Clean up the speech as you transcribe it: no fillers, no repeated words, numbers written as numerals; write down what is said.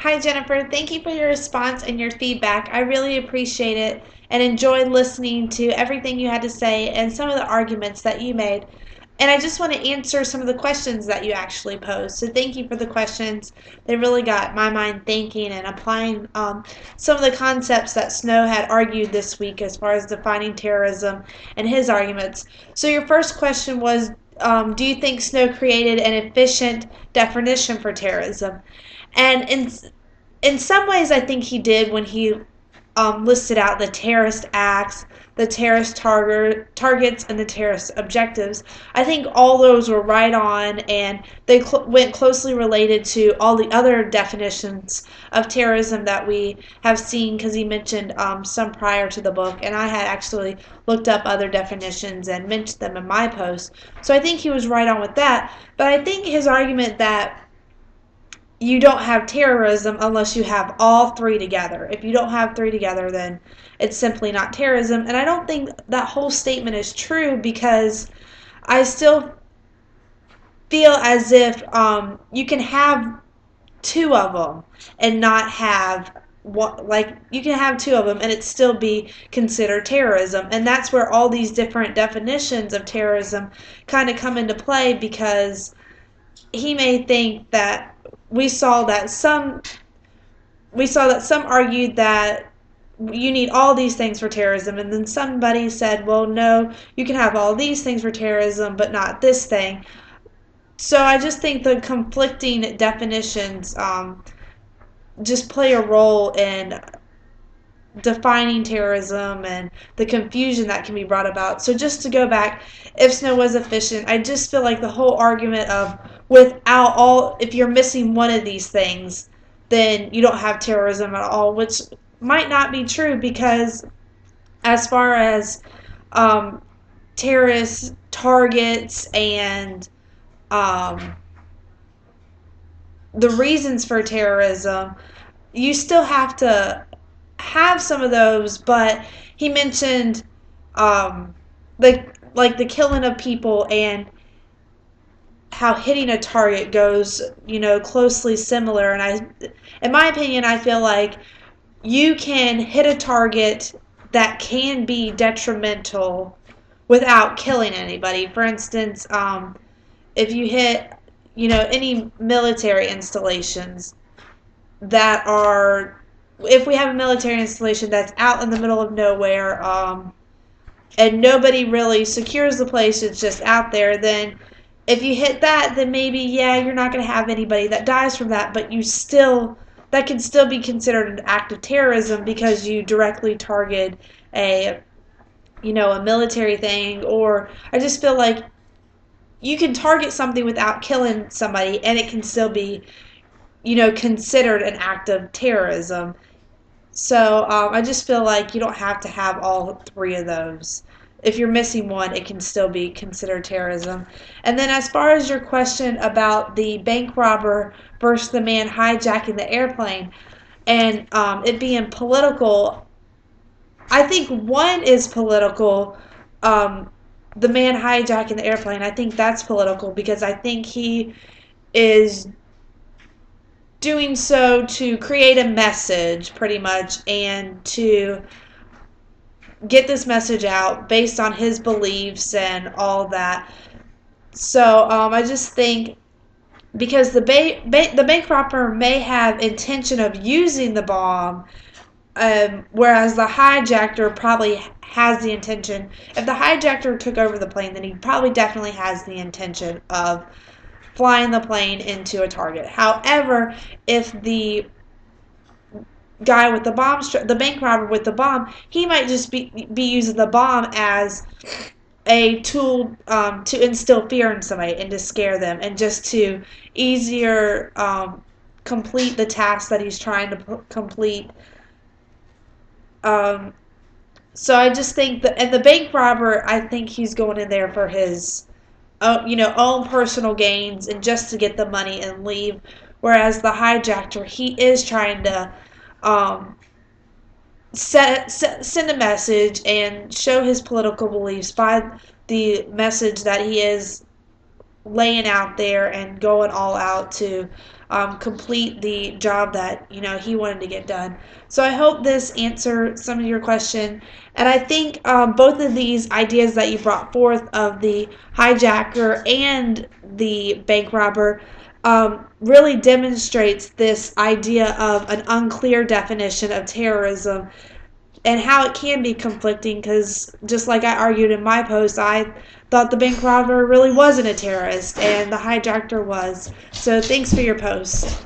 Hi, Jennifer. Thank you for your response and your feedback. I really appreciate it and enjoyed listening to everything you had to say and some of the arguments that you made. And I just want to answer some of the questions that you actually posed. So thank you for the questions. They really got my mind thinking and applying some of the concepts that Snow had argued this week as far as defining terrorism and his arguments. So your first question was, do you think Snow created an efficient definition for terrorism? And in some ways, I think he did when he listed out the terrorist acts, the terrorist targets, and the terrorist objectives. I think all those were right on, and they went closely related to all the other definitions of terrorism that we have seen, because he mentioned some prior to the book, and I had actually looked up other definitions and mentioned them in my post. So I think he was right on with that. But I think his argument that you don't have terrorism unless you have all three together. If you don't have three together, then it's simply not terrorism. And I don't think that whole statement is true, because I still feel as if you can have two of them and not have one. Like, you can have two of them and it still be considered terrorism. And that's where all these different definitions of terrorism kind of come into play, because he may think that we saw that some argued that you need all these things for terrorism, and then somebody said, well, no, you can have all these things for terrorism but not this thing. So I just think the conflicting definitions just play a role in defining terrorism and the confusion that can be brought about. So just to go back, if Snow was efficient, I just feel like the whole argument of if you're missing one of these things, then you don't have terrorism at all, which might not be true, because as far as terrorist targets and the reasons for terrorism, you still have to have some of those. But he mentioned the killing of people and how hitting a target goes, closely similar. And in my opinion, I feel like you can hit a target that can be detrimental without killing anybody. For instance, if you hit, any military installations that are, if we have a military installation that's out in the middle of nowhere, and nobody really secures the place, it's just out there, then if you hit that, then maybe, yeah, you're not going to have anybody that dies from that, but that can still be considered an act of terrorism, because you directly target a military thing. Or I just feel like you can target something without killing somebody, and it can still be, considered an act of terrorism. So I just feel like you don't have to have all three of those. If you're missing one, it can still be considered terrorism. And then as far as your question about the bank robber versus the man hijacking the airplane, and it being political, I think one is political. The man hijacking the airplane, I think that's political, because I think he is doing so to create a message, pretty much, and to get this message out based on his beliefs and all that. So I just think, because the bank robber may have intention of using the bomb, whereas the hijacker probably has the intention. If the hijacker took over the plane, then he probably definitely has the intention of flying the plane into a target. However, if the guy with the bomb, the bank robber with the bomb, he might just be using the bomb as a tool to instill fear in somebody and to scare them, and just to easier complete the task that he's trying to complete. So I just think that, and the bank robber, I think he's going in there for his own personal gains and just to get the money and leave. Whereas the hijacker, he is trying to send a message and show his political beliefs by the message that he is laying out there and going all out to complete the job that he wanted to get done. So I hope this answered some of your question, and I think both of these ideas that you brought forth of the hijacker and the bank robber really demonstrates this idea of an unclear definition of terrorism and how it can be conflicting, because just like I argued in my post, I thought the bank robber really wasn't a terrorist and the hijacker was. So thanks for your post.